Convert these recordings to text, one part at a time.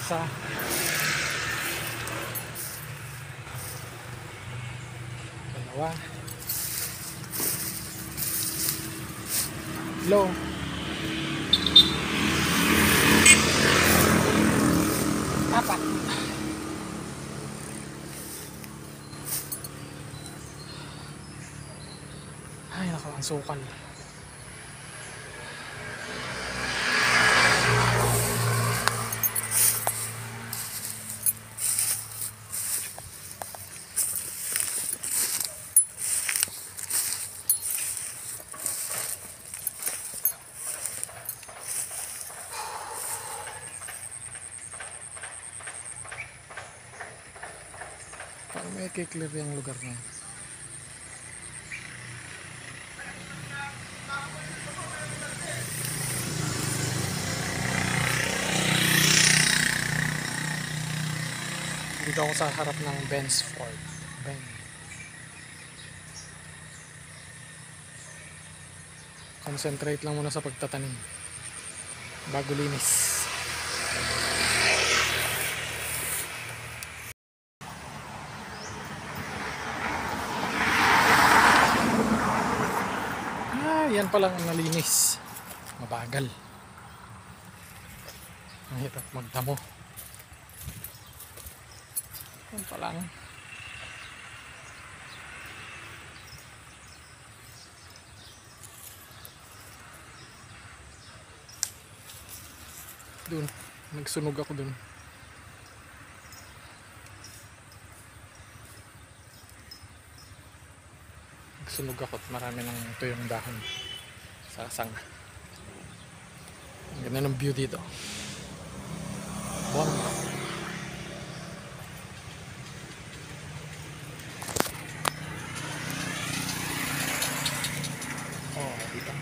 Isa. Dalawa. Hello. Apat. Ay, naku, ang sukal. Parang may kiklear yung lugar na yun. Dito ako sa harap ng Ben's Fort. Ben. Concentrate lang muna sa pagtatanim bago linis. Yan palang nalinis. Mabagal. Ang hirap magdamo. Yan palang. Doon. Nagsunog ako doon. Nagsunog ako at marami ng tuyong dahon sa sanga. Ang ganda ng view dito. Wow. Oh, dito.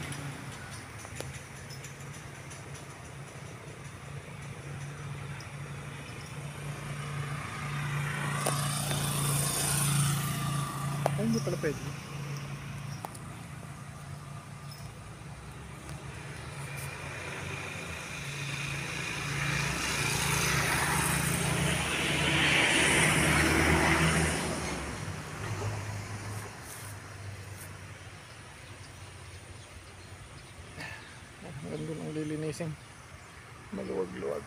Ay, hindi pala pwede. Ganda ng lilinisin. Maluwag-luwag.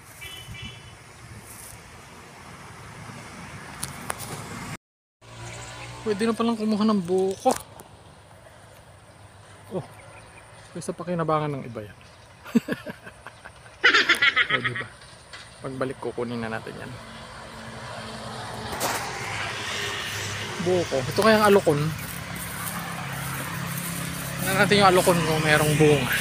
Pwede na palang kumuha ng buko. Oh, kaysa pakinabangan ng iba yan. O, diba? Pagbalik kukunin na natin yan. Buko. Ito kayang alokon. Tingnan natin yung alokon kung merong bunga.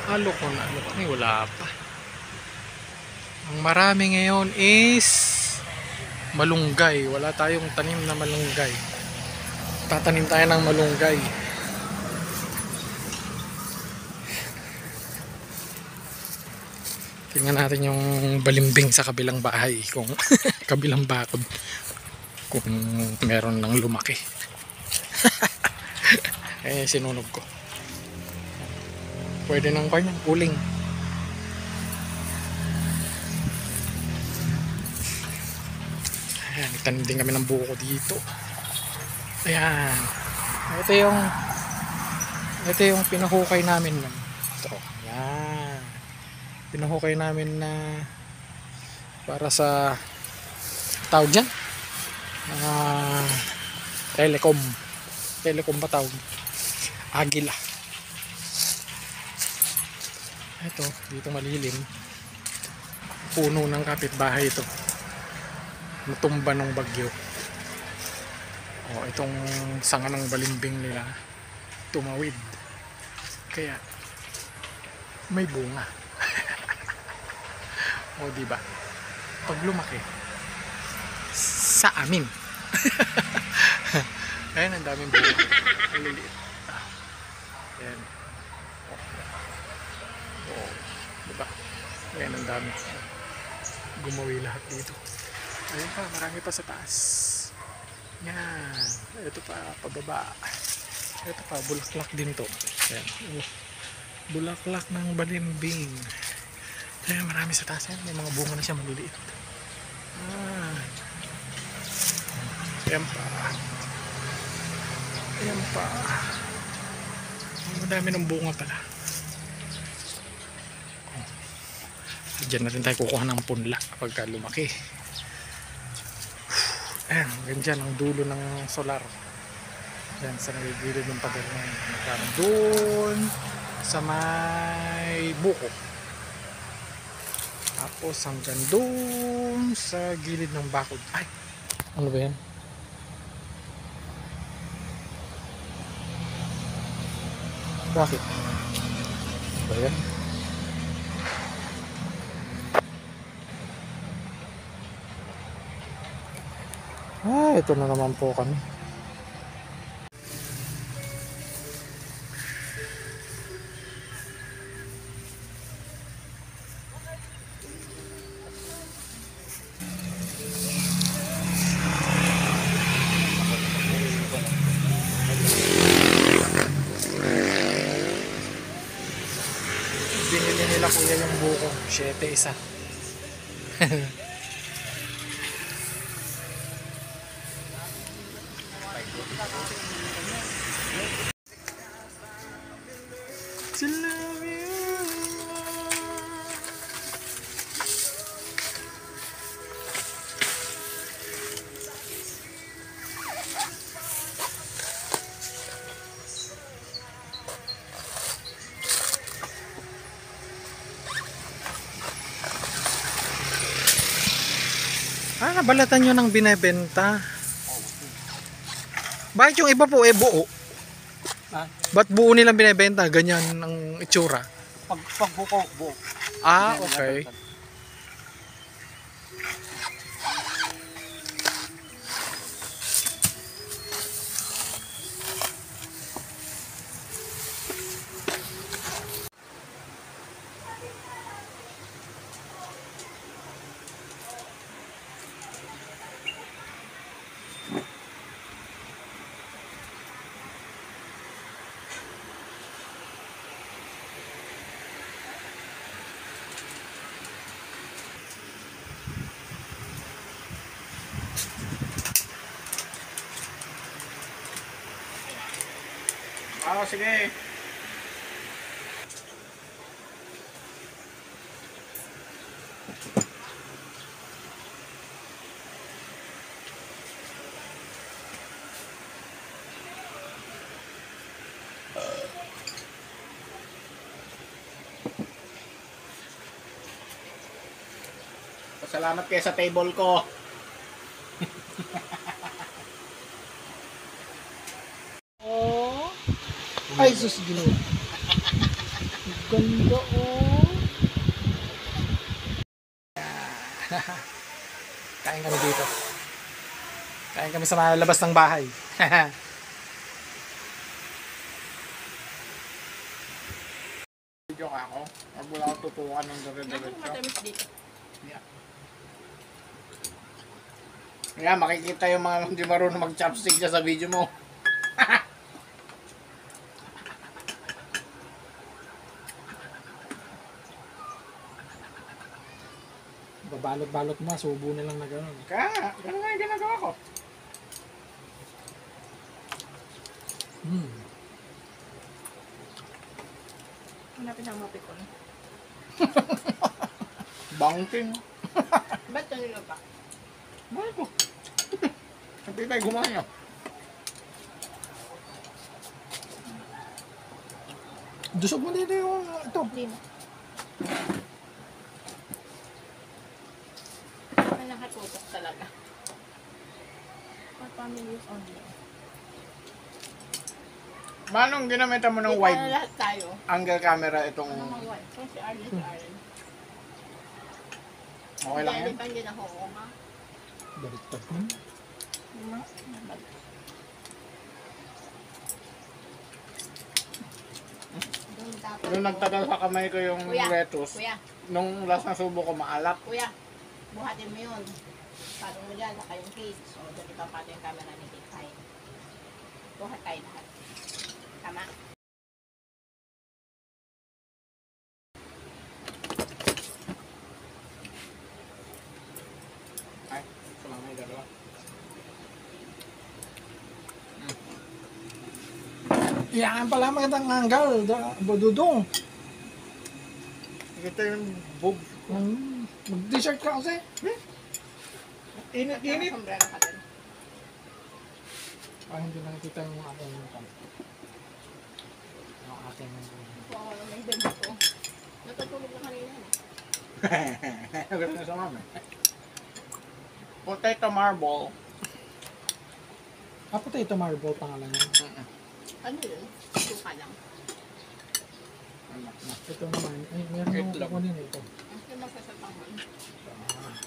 Alokon. Ay, wala pa. Ang marami ngayon is malunggay. Wala tayong tanim na malunggay. Tatanim tayo ng malunggay. Tingnan natin yung balimbing sa kabilang bahay. Kung kabilang bakod. Kung meron ng lumaki. Eh, sinunog ko. Pwede nang kanya, uling. Ayan, nagtanim din kami ng buko dito. Ayan. Ito yung pinahukay namin. Ito. Ayan. Pinahukay namin na para sa tawag dyan. Telecom. Telecom ba tawag? Agila. Ito, dito malilim. Puno ng kapitbahay ito. Natumba ng bagyo. O, itong sanga ng balimbing nila tumawid. Kaya may bunga. O, diba? Pag lumaki sa amin. Ayan, ang daming bunga. Ang liliit. Ayan. Oh, diba? Ayan, ang dami. Gumawi lahat dito. Ayan pa, marami pa sa taas. Yan. Ito pa, pababa. Ito pa, bulaklak din to. Ayan. Bulaklak ng balimbing. Ayan, marami sa taas yan. May mga bunga na siya maliliit. Ah. Ayan pa. Ayan pa. Madami ng bunga pala. Diyan na rin tayo kukuha ng punla pagka lumaki. Ayan, ganyan ang dulo ng solar. Ayan, sa nagigilid ng pader na yun. Doon sa may buko. Tapos hanggang doon sa gilid ng bakod. Ay, ano ba yan? Bakit? Ano ba yan? Ah, ito na naman po kami. Binili nila kuya yung buko. 7 isa. To love you. Ah, nabalatan nyo ng binebenta. Bakit yung iba po buo? Ba't buo nilang binebenta? Ganyan ang itsura. Pag buko, buo. Ah, okay. Ah, sige. Salamat kayo sa table ko. Oh. Ay, sus, ginawa. Ganda, oh. Kain kami dito. Kain kami sa labas ng bahay. Video ka ako. Wag mo lang tutukan ng dire-diretso. Matamis dito. Yeah. Nga, makikita yung mga hindi marunong mag-chopstick dyan sa video mo. Babalot-balot mo, subo na lang na gano'n. Kaya, ganun nga yung ginagawa ko. Hanapin ang mapikon. Bangking. Ba't kanila pa? Bakit ko? Sabi tayo gumaya. Dusog mo dito yung ito. Hindi na. May nakatutok talaga. For family use only. Manong ginamitan mo ng Kita wide na lahat tayo. angle camera itong... Ano mga wide? Kung si Arlen, si Arlen. Okay lang yan? Hindi na ako, ma. Baliktad mo. Ma? Nung nagtagal sa kamay ko yung Kuya, lettuce, kuya, nung last na subo ko maalat. kuya. Buhatin mo yun. Patong mo dyan, saka yung cage. O, doon ikaw pati yung camera ni Kate. Buhat tayo lahat. Tama? Yan pala magandang anggal. Bududong. Ito yung bog. Mag-t-shirt ka kasi. Init-init. Sombrero ka din. Ah, hindi nakikita yung aking yung aking Oo, may benda ko. Natutulog na kanina. Gusto na sa mami. Potato marble. potato marble pangalan niya. Ano yun? Suka lang. Ito naman, ay meron Ito akong lang. kukunin ito. Ang masasapang man.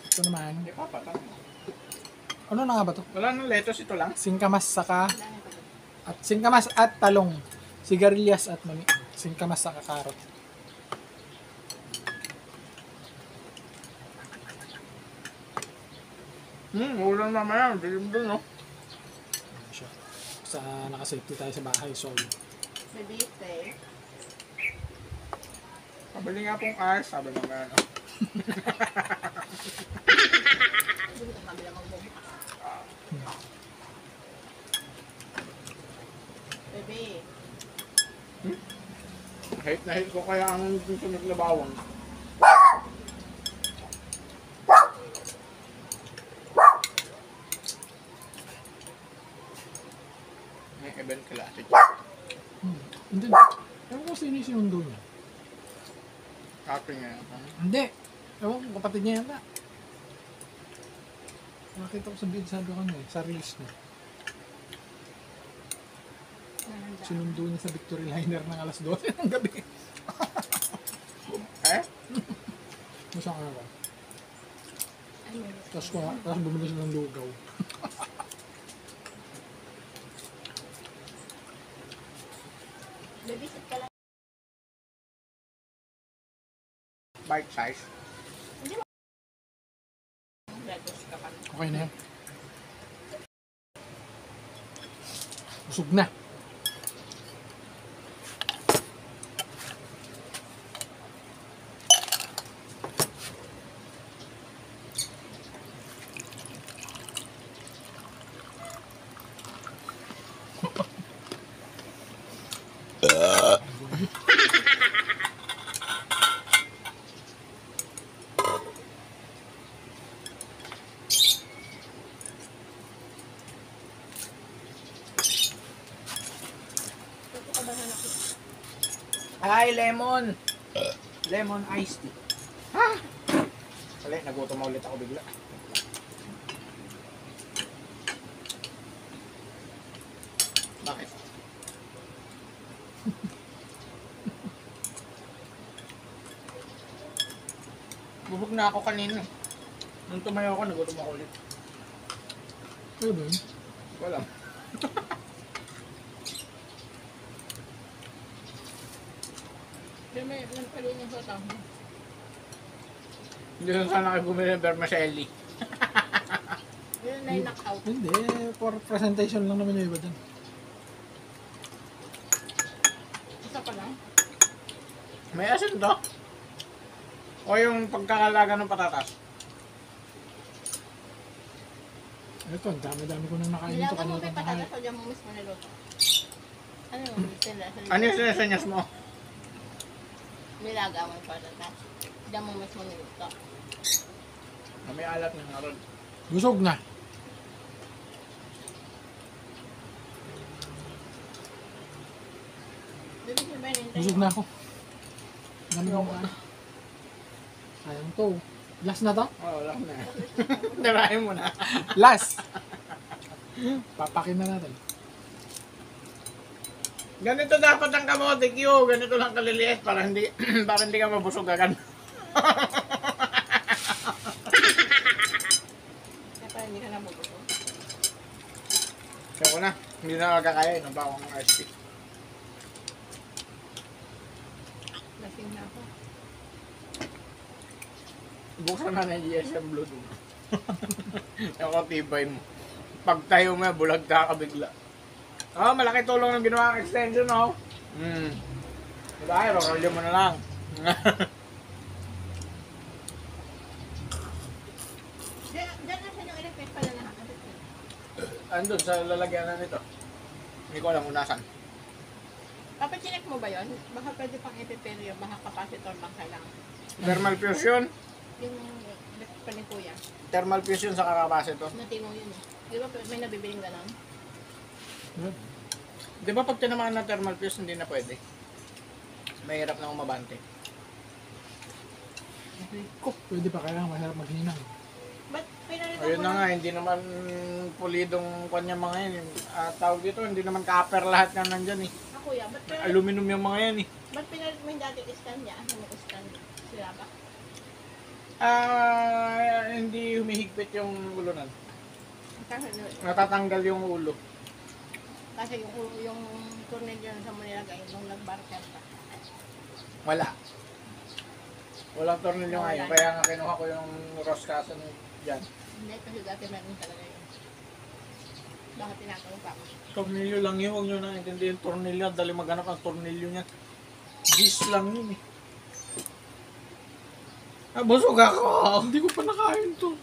Ito naman, Hindi pa, patang. ano na nga ba to? Wala nang lettuce, ito lang. Singkamas saka, Dami pa din. at singkamas at talong. Sigarilyas at mani. Singkamas saka karot. Ulan naman yan. Dilim dun, no? Ayan siya. Sa nakasafety tayo sa bahay, so May beef eh. Pabili nga pong ice, sabi naman. Hindi ko kabila magbubukas. Bebe. Hate na hate ko kaya ang susunod na bawang. May event klase. hindi. Ewan ko sino yung sinundo niya. Ating nga. Hindi. Ewan ko, kapatid niya yata. Nakita ko sa video, sabi ko ano eh, sa reels niya. Sinundo niya sa Victory Liner ng alas 12 ng gabi. Eh? Masang araw. Ano? Tapos bumili siya ng lugaw. Babysit ka lang. Bite size. Lettuce ka pa. Okay na yan. Usog na. Ito ka ba hanap? Ay, lemon! Lemon iced tea. Ha? Sali, nagutom ulit ako bigla. Bakit? Bubog na ako kanina. Nung tumayo ako, nagutom ako ulit. Ano ba yun? Wala. Pero may nagpalin yung sa tamo. Hindi na sana kayo bumili ng vermicelli. Yun na yung knockout. Hindi, for presentation lang naman yung iba dyan. Isa pa lang. May asin to? O yung pagkakalaga ng patatas? Ito, ang dami-dami ko nang nakain ito Nilaga mo kanina may ng patatas tanghali. o dyan mo mismo niluto? Ano yung sila? Ano yung sinesenyas mo? Nilaga mo yung patatas. Dyan mo mismo niluto. May alat ng aron. Busog na. Bibig mo ba yun? Busog na ako. Dami ko kain. Sayang to. Last na to? Oo, wala na. Narahin mo na. Last! Papakin na natin. Ganito dapat ang kamote Q. Ganito lang kaliliit para hindi para hindi ka mabusog agad. Kaya parang hindi ka nabubuto. Kaya ko na. Hindi na magkakaya ng bawang ng ice tea. Lasing na ako. Buksan na ng GSM Bluetooth. Ako tibay mo. Pag tayo mo, bulag ka bigla. Oh, malaki tulong ng ginawa ng extension, oh. Diba, i-roll mo na lang. Diyan na siya yung electric pala na. Andun sa lalagyanan nito. Hindi ko alam kung nasan. Papachinek mo ba yun? Baka pwede pang i-prepare yun. Baka capacitor lang kailangan. Thermal fusion. Yung pa ni Kuya. Thermal fusion sa capacitor. Natino yun eh. Di ba may nabibiling ganon? Di ba pag tinamaan ng thermal fuse, hindi na pwede? Mahirap na umabante. Pwede pa kaya mahirap maghinang. Ba't pinalitan Ayun mo na nga, hindi naman pulidong kanya mga yan. Tawag dito, hindi naman copper lahat na nandyan eh. Kuya, ba't Aluminum yung mga yan eh. pinalit mo yung dating stand niya? Ano yung stand? Sila ba? Hindi humihigpit yung ulunan. Kasi, Natatanggal yung ulo. kasi yung tornilyo sa mo nilagay nung nag-barker ka. Wala. Walang tornilyo ngayon. Kaya nga kinuha ko yung roscasan dyan. Hindi, kasi dati meron talaga yun. Bakit tinatawag pa ako? Tornilyo lang yun. Huwag nyo na intindihin tornilyo. Dali maghanap ang tornilyo niya. Gis lang yun eh. Busog ako! Hindi ko pa nakain to.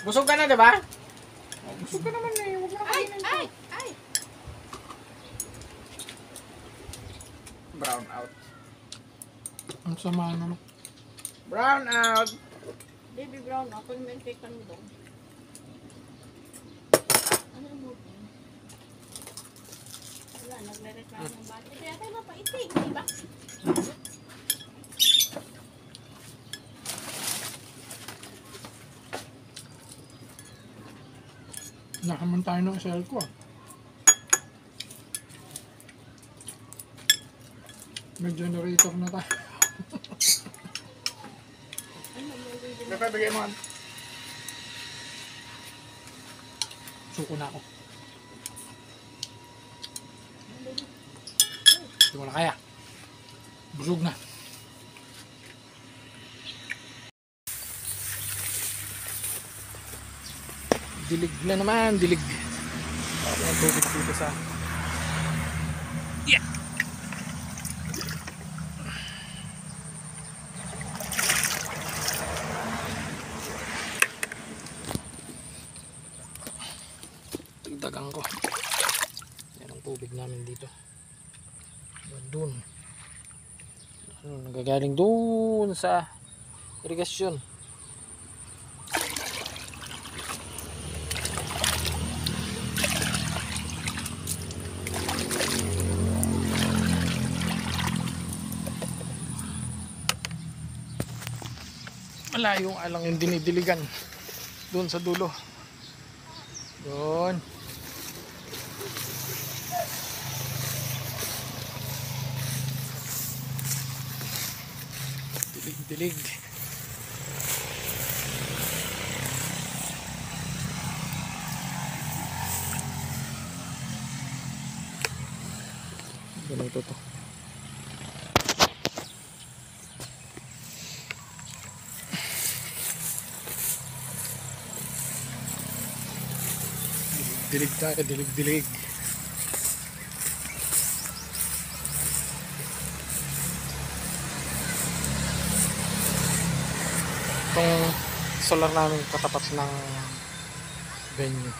Busog ka na, diba? Busog ka naman eh. Huwag mo na kainin to. Ay! Brown out. Ang sama naman. Brown out! Baby brown ako, yung cake mo doon. Ano mo? Wala, nagre-reklamo ng bata. Kaya tayo mapaitig, di ba? Nakaman tayo ng shell ko. May generator na tayo. May bigay mo. Suko na ako. Hindi ko na kaya. Busog na. Dilig na naman, dilig. Ako ang tubig dito sa... Yeah! Tigdagan ko. Yan ang tubig namin dito. Doon. Nagagaling doon sa irigasyon. Malayong alang yung dinidiligan doon sa dulo. Doon. Dilig. Ganito to. Dilig tayo, dilig. Itong solar namin katapat ng venue.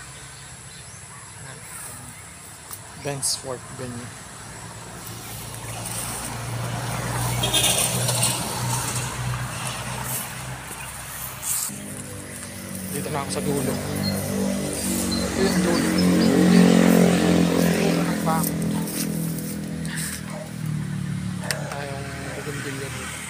Bensport venue. Dito na ako sa dulo. Ito yung dulo. Dulo ng bako. Tayong bugimbilya dito.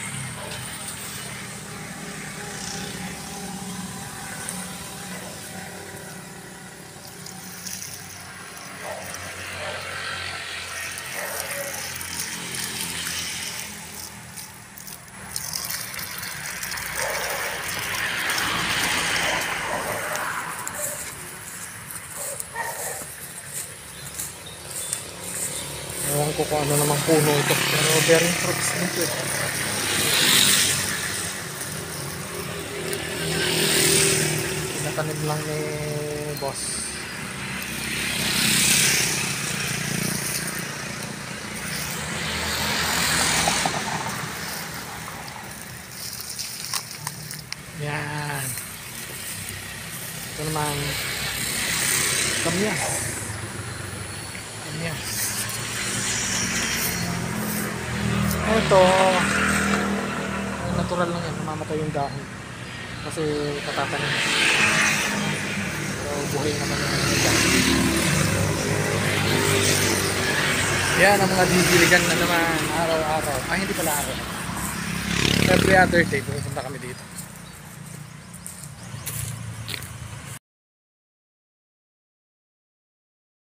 Ewan ko kung ano namang puno ito. Pero bearing fruits nito eh. Pinatanim lang ni boss. Yan. Ito naman Anyas. Ito, natural lang yan, namamatay yung dahon. Kasi katatanim. Pero buhay naman yung dahon. Yan ang mga didiligan na naman araw-araw. Ay, hindi pala araw. Every other day, pupunta kami dito.